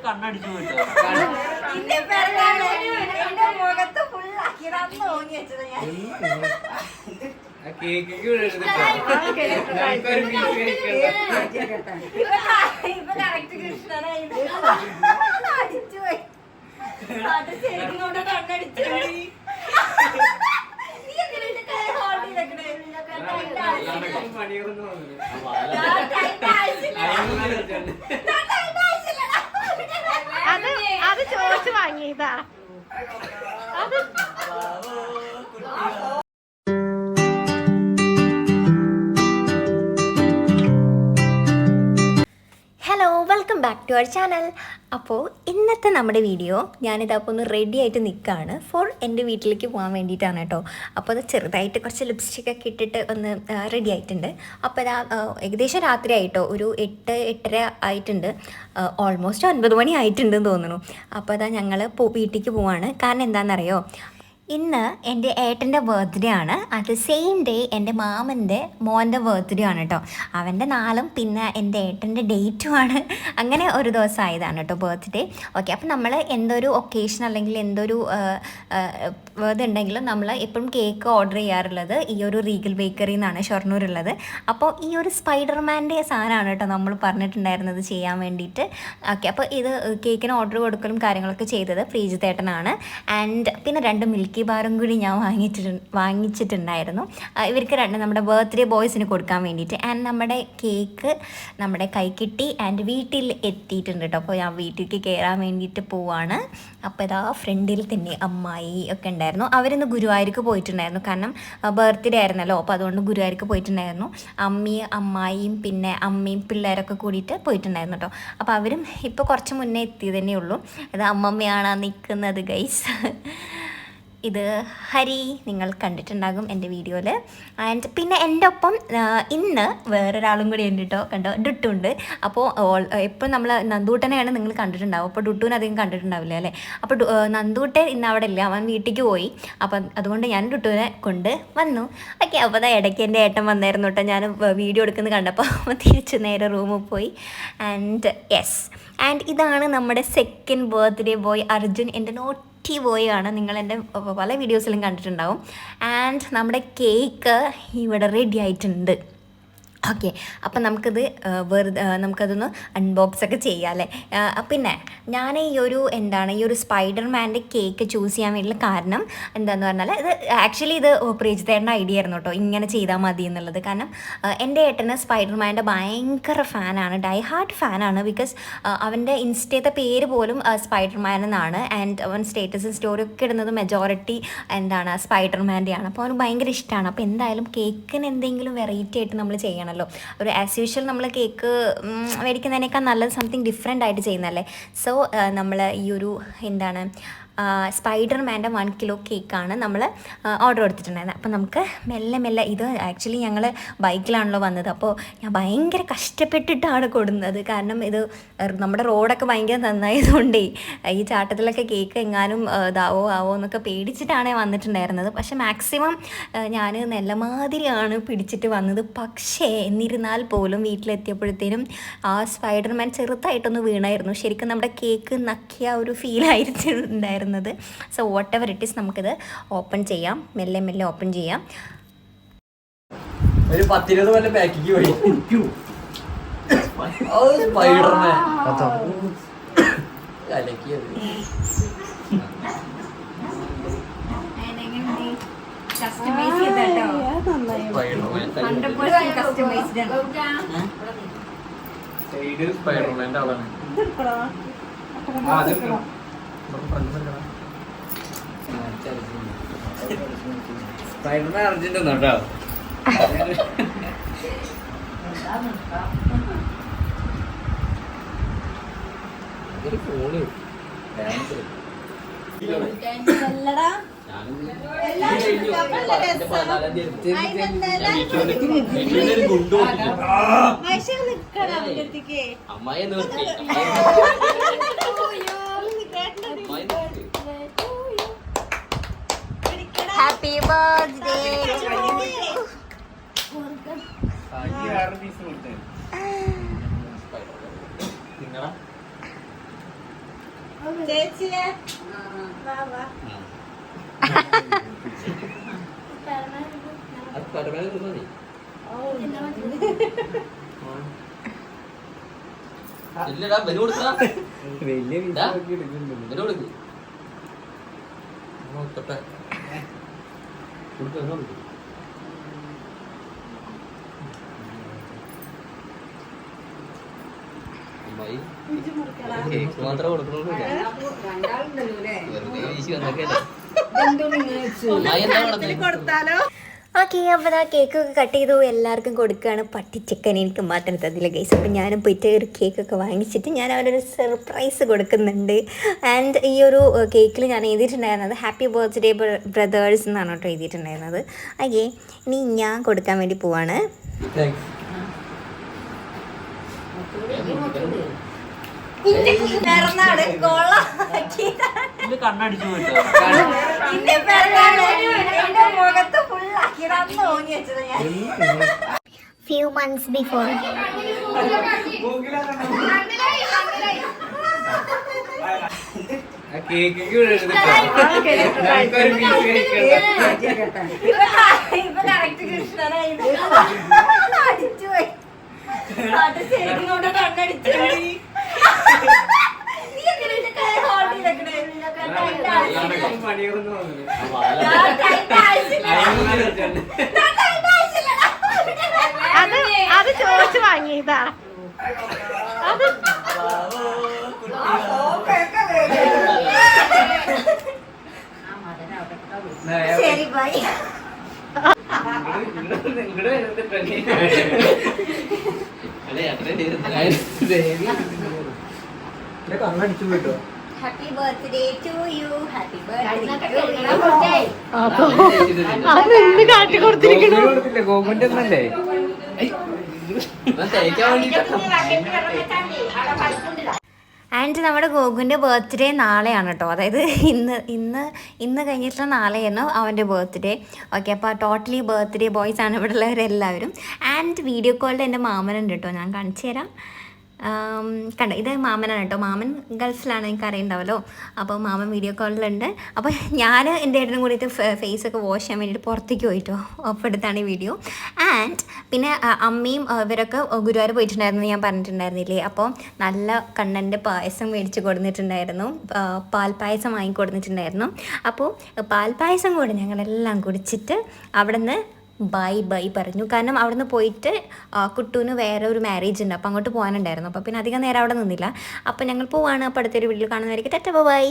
കണ്ണടിച്ചു പോയിട്ട് അത് ചോദിച്ചു വാങ്ങിയതാ. Hello, welcome back to our channel. അപ്പോൾ ഇന്നത്തെ നമ്മുടെ വീഡിയോ ഞാനിതപ്പോൾ ഒന്ന് റെഡി ആയിട്ട് നിൽക്കുകയാണ് ഫോർ എൻ്റെ വീട്ടിലേക്ക് പോകാൻ വേണ്ടിയിട്ടാണ് കേട്ടോ. അപ്പോൾ അത് ചെറുതായിട്ട് കുറച്ച് ലിപ്സ്റ്റിക്കൊക്കെ ഇട്ടിട്ട് ഒന്ന് റെഡി ആയിട്ടുണ്ട്. അപ്പോൾ ഇതാ ഏകദേശം രാത്രി ആയിട്ടോ, ഒരു 8-8:30 ആയിട്ടുണ്ട്. ഓൾമോസ്റ്റ് 9 മണി ആയിട്ടുണ്ടെന്ന് തോന്നുന്നു. അപ്പോൾ അതാ ഞങ്ങൾ വീട്ടിലേക്ക് പോവാണ്. കാരണം എന്താണെന്നറിയോ, ഇന്ന് എൻ്റെ ഏട്ടൻ്റെ ബർത്ത്ഡേ ആണ്. അത് സെയിം ഡേ എൻ്റെ മാമൻ്റെ മോൻ്റെ ബർത്ത്ഡേ ആണ് കേട്ടോ. അവൻ്റെ നാളും പിന്നെ എൻ്റെ ഏട്ടൻ്റെ ഡേറ്റുമാണ്. അങ്ങനെ ഒരു ദിവസം ആയതാണ് കേട്ടോ ബർത്ത്ഡേ. ഓക്കെ, അപ്പോൾ നമ്മൾ എന്തൊരു ഒക്കേഷൻ അല്ലെങ്കിൽ എന്തൊരു ഇതുണ്ടെങ്കിലും നമ്മൾ എപ്പോഴും കേക്ക് ഓർഡർ ചെയ്യാറുള്ളത് ഈ ഒരു റീഗൽ ബേക്കറിയിൽ നിന്നാണ്, ഷൊർണൂരുള്ളത്. അപ്പോൾ ഈ ഒരു സ്പൈഡർമാൻ്റെ സാധനമാണ് കേട്ടോ നമ്മൾ പറഞ്ഞിട്ടുണ്ടായിരുന്നത് ചെയ്യാൻ വേണ്ടിയിട്ട്. ഓക്കെ, അപ്പോൾ ഇത് കേക്കിന് ഓർഡർ കൊടുക്കലും കാര്യങ്ങളൊക്കെ ചെയ്തത് ഫ്രീജിത്തേട്ടനാണ്. ആൻഡ് പിന്നെ 2 മിൽക്കി ബാറും കൂടി ഞാൻ വാങ്ങിച്ചിട്ടുണ്ടായിരുന്നു ഇവർക്ക് നമ്മുടെ ബർത്ത്ഡേ ബോയ്സിന് കൊടുക്കാൻ വേണ്ടിയിട്ട്. ആൻഡ് നമ്മുടെ കേക്ക് നമ്മുടെ കൈ കിട്ടി ആൻഡ് വീട്ടിൽ എത്തിയിട്ടുണ്ട് കേട്ടോ. അപ്പോൾ ഞാൻ വീട്ടിലേക്ക് കയറാൻ വേണ്ടിയിട്ട് പോവാണ്. അപ്പോൾ ഇതാ ഫ്രണ്ടിൽ തന്നെ അമ്മായി ഒക്കെ ഉണ്ടായിരുന്നു. അവരിന്ന് ഗുരുവായൂർക്ക് പോയിട്ടുണ്ടായിരുന്നു, കാരണം ബർത്ത്ഡേ ആയിരുന്നല്ലോ. അപ്പോൾ അതുകൊണ്ട് ഗുരുവായൂർക്ക് പോയിട്ടുണ്ടായിരുന്നു. അമ്മായിയും പിന്നെ അമ്മയും പിള്ളേരൊക്കെ കൂടിയിട്ട് പോയിട്ടുണ്ടായിരുന്നു കേട്ടോ. അപ്പോൾ അവരും ഇപ്പോൾ കുറച്ച് മുന്നേ എത്തിയതന്നെ ഉള്ളൂ. ഇത് അമ്മമ്മയാണ് നിൽക്കുന്നത് ഗൈസ്. ഇത് ഹരി, നിങ്ങൾ കണ്ടിട്ടുണ്ടാകും എൻ്റെ വീഡിയോയിൽ. ആൻഡ് പിന്നെ എൻ്റെ ഒപ്പം ഇന്ന് വേറൊരാളും കൂടി ഉണ്ട് കേട്ടോ. കണ്ടോ, ഡുട്ടുണ്ട്. അപ്പോൾ എപ്പോൾ നമ്മൾ നന്ദൂട്ടനെയാണ് നിങ്ങൾ കണ്ടിട്ടുണ്ടാവും. അപ്പോൾ ഡുട്ടുവിനെ അധികം കണ്ടിട്ടുണ്ടാവില്ല അല്ലേ. അപ്പോൾ നന്ദൂട്ടൻ ഇന്ന് അവിടെ ഇല്ല, അവൻ വീട്ടിലേക്ക് പോയി. അപ്പം അതുകൊണ്ട് ഞാൻ ഡുട്ടുവിനെ കൊണ്ട് വന്നു. ഓക്കെ, അപ്പോൾ അതാ ഇടയ്ക്ക് എൻ്റെ ഏട്ടൻ വന്നായിരുന്നു കേട്ടോ. ഞാൻ വീഡിയോ എടുക്കുന്നത് കണ്ടപ്പോൾ തിരിച്ച് നേരെ റൂമിൽ പോയി. ആൻഡ് യെസ്, ആൻഡ് ഇതാണ് നമ്മുടെ സെക്കൻഡ് ബർത്ത്ഡേ ബോയ് അർജുൻ. എൻ്റെ ബോയ് ആണ്, നിങ്ങൾ എൻ്റെ പല വീഡിയോസിലും കണ്ടിട്ടുണ്ടാവും. ആൻഡ് നമ്മുടെ കേക്ക് ഇവിടെ റെഡി ആയിട്ടുണ്ട്. ഓക്കെ, അപ്പം നമുക്കതൊന്ന് അൺബോക്സ് ഒക്കെ ചെയ്യാം അല്ലേ. പിന്നെ ഞാൻ ഈ ഒരു സ്പൈഡർമാൻ്റെ കേക്ക് ചൂസ് ചെയ്യാൻ വേണ്ടിയുള്ള കാരണം എന്താണെന്ന് പറഞ്ഞാൽ, ഇത് ആക്ച്വലി ഇത് പ്രീജിത്തേട്ടൻ്റെ ഐഡിയ ആയിരുന്നു കേട്ടോ, ഇങ്ങനെ ചെയ്താൽ മതി എന്നുള്ളത്. കാരണം എൻ്റെ ഏട്ടന് സ്പൈഡർമാൻ്റെ ഭയങ്കര ഫാനാണ്, ഡൈ ഹാർട്ട് ഫാനാണ്. ബിക്കോസ് അവൻ്റെ ഇൻസ്റ്റത്തെ പേര് പോലും സ്പൈഡർമാൻ എന്നാണ്. ആൻഡ് അവൻ സ്റ്റേറ്റസും സ്റ്റോറിയൊക്കെ ഇടുന്നത് മെജോറിറ്റി സ്പൈഡർമാൻ്റെയാണ്. അപ്പോൾ അവന് ഭയങ്കര ഇഷ്ടമാണ്. അപ്പോൾ എന്തായാലും കേക്കിന് എന്തെങ്കിലും വെറൈറ്റി ആയിട്ട് നമ്മൾ ചെയ്യണം. ഒരു ആസ് യൂഷ്വൽ നമ്മൾ കേക്ക് മേടിക്കുന്നതിനേക്കാൾ നല്ലത് സംതിങ് ഡിഫറെൻ്റ് ആയിട്ട് ചെയ്യുന്നതല്ലേ. സോ നമ്മൾ ഈ ഒരു സ്പൈഡർമാൻ്റെ 1 കിലോ കേക്കാണ് നമ്മൾ ഓർഡർ കൊടുത്തിട്ടുണ്ടായിരുന്നത്. അപ്പോൾ നമുക്ക് മെല്ലെ ഇത് ആക്ച്വലി ഞങ്ങൾ ബൈക്കിലാണല്ലോ വന്നത്. അപ്പോൾ ഞാൻ ഭയങ്കര കഷ്ടപ്പെട്ടിട്ടാണ് കൊടുക്കുന്നത്. കാരണം ഇത് നമ്മുടെ റോഡൊക്കെ ഭയങ്കര നന്നായതുകൊണ്ടേ ഈ ചാട്ടത്തിലൊക്കെ കേക്ക് എങ്ങാനും ആവോ എന്നൊക്കെ പേടിച്ചിട്ടാണ് വന്നിട്ടുണ്ടായിരുന്നത്. പക്ഷെ മാക്സിമം ഞാൻ നല്ലമാതിരിയാണ് പിടിച്ചിട്ട് വന്നത്. പക്ഷേ എന്നിരുന്നാൽ പോലും വീട്ടിലെത്തിയപ്പോഴത്തേനും ആ സ്പൈഡർമാൻ ചെറുതായിട്ടൊന്ന് വീണായിരുന്നു. ശരിക്കും നമ്മുടെ കേക്ക് നക്കിയ ഒരു ഫീലായിട്ടുണ്ടായിരുന്നു. So whatever it is, നമുക്കിത് ഓപ്പൺ ചെയ്യാം, മെല്ലെ ഓപ്പൺ ചെയ്യാം. ഒരു 10-20 കൊല്ലം പാക്കിക്ക് പോയി സ്പൈഡർമാൻ സ്പൈഡർമാൻ്റെ ആളാണ്. സ്പൈഡർമാൻ അർജന്റ് കേട്ടോ. ഫോണ് അമ്മായി നിർത്തി. Happy birthday. ചേച്ചിയെ വാ വാ അത് പരമാവധി മതി. ഇല്ലടാ ബലു കൊടുക്കാ വലിയ ഇതാ. വീട്ടിലൊക്കെ എടുക്കുന്നുണ്ട്. ബലു കൊടുക്ക് നോക്കട്ടെ കൊടുക്ക് കൊടുക്ക് അമ്മായി കേക്ക് മാത്രമേ കൊടുക്കണുള്ളൂ വെറുതെ വീശി വന്നൊക്കെയല്ലേ അമ്മായി എന്താ കൊടുത്തേ കൊടുത്താലോ ഓക്കെ അപ്പോൾ ആ കേക്കൊക്കെ കട്ട് ചെയ്തു എല്ലാവർക്കും കൊടുക്കുകയാണ്. പട്ടിച്ചിക്കൻ എനിക്ക് മാത്രം തന്നില്ല ഗൈസ്. അപ്പോൾ ഞാനും പോയിട്ട് ഒരു കേക്കൊക്കെ വാങ്ങിച്ചിട്ട് ഞാൻ അവരൊരു സർപ്രൈസ് കൊടുക്കുന്നുണ്ട്. ആൻഡ് ഈ ഒരു കേക്കിൽ ഞാൻ എഴുതിയിട്ടുണ്ടായിരുന്നത് ഹാപ്പി ബർത്ത്ഡേ ബ്രദേഴ്സ് എന്നാണ് കേട്ടോ എഴുതിയിട്ടുണ്ടായിരുന്നത്. ഓക്കെ, ഇനി ഞാൻ കൊടുക്കാൻ വേണ്ടി പോവാണ്. പിറന്നാള് ഇത് കണ്ണടിച്ചു പോയിട്ടോ മുഖത്ത് ഫുള്ളാക്കി ഓങ്ങി വെച്ചത് ഞാൻ. ഫ്യൂ മന്ത്സ് ബിഫോർ ആ കേക്ക് ഞങ്ങൾക്കൊരു പീസ് കഴിക്കണം. ഇപ്പൊ കറക്റ്റ് കൃഷ്ണനായി അടിച്ചുപോയി. അത് ശരിക്കും കൊണ്ട് കണ്ണടിച്ചു. നീ എങ്ങനെ ഇതിന്റെ കൈ hold ചെയ്തേക്കണേ? ഇതിന്റെ ആവശ്യമില്ല. പണിയൊന്നും വന്നില്ല. അതിന്റെ ആവശ്യമില്ല. അതിന്റെ ആവശ്യമില്ല. അത് ചോദിച്ചു വാങ്ങിയതാ അത് ശരി ബൈ. ഇങ്ങോട്ട് വരുന്നത് ട്രെൻഡി. അല്ലേ അത്രയും ഇവിടെ കണ്ണടിച്ചു പോയിട്ടോ. Happy birthday to you. Happy birthday. അതെന്ത് കാട്ടി കൊടുത്തിരിക്കണു കൊടുത്തില്ലേ ഗോകുന്റെ ഒന്നല്ലേ? തേക്കാൻ വേണ്ടിട്ട് ആൻഡ് നമ്മുടെ ഗോകുവിൻ്റെ ബർത്ത്ഡേ നാളെയാണ് കേട്ടോ. അതായത് ഇന്ന് കഴിഞ്ഞിട്ട് നാളെയായിരുന്നു അവൻ്റെ ബർത്ത്ഡേ. ഓക്കെ, അപ്പോൾ ടോട്ടലി ബർത്ത്ഡേ ബോയ്സ് ആണ് ഇവിടെ ഉള്ളവരെല്ലാവരും. ആൻഡ് വീഡിയോ കോളിൽ എൻ്റെ മാമനുണ്ട് കേട്ടോ, ഞാൻ കാണിച്ചു തരാം. കണ്ടോ, ഇത് മാമനാണ് കേട്ടോ. മാമൻ ഗൾഫിലാണ്, എനിക്ക് അറിയുണ്ടാവല്ലോ. അപ്പോൾ മാമൻ വീഡിയോ കോളിലുണ്ട്. അപ്പോൾ ഞാൻ എൻ്റെ ഏട്ടനും കൂടിയിട്ട് ഫേസൊക്കെ വാഷ് ചെയ്യാൻ വേണ്ടിയിട്ട് പുറത്തേക്ക് പോയിട്ടോ. അപ്പോൾ എടുത്താണ് ഈ വീഡിയോ. ആൻഡ് പിന്നെ അമ്മയും ഇവരൊക്കെ ഗുരുവായൂർ പോയിട്ടുണ്ടായിരുന്നു, ഞാൻ പറഞ്ഞിട്ടുണ്ടായിരുന്നില്ലേ. അപ്പോൾ നല്ല കണ്ണൻ്റെ പായസം മേടിച്ച് കൊടുത്തിട്ടുണ്ടായിരുന്നു, പാൽപ്പായസം വാങ്ങിക്കൊടുത്തിട്ടുണ്ടായിരുന്നു. അപ്പോൾ പാൽപ്പായസം കൂടെ ഞങ്ങളെല്ലാം കുടിച്ചിട്ട് അവിടെ നിന്ന് ബൈ പറഞ്ഞു. കാരണം അവിടെ നിന്ന് പോയിട്ട് കുട്ടൂന് വേറെ ഒരു മാരേജ് ഉണ്ട്, അപ്പോൾ അങ്ങോട്ട് പോകാനുണ്ടായിരുന്നു. അപ്പോൾ പിന്നെ അധികം നേരം അവിടെ നിന്നില്ല. അപ്പോൾ ഞങ്ങൾ പോവാണ്. അപ്പോൾ അടുത്തൊരു വീഡിയോ കാണുന്നതായിരിക്കും. Tata bye.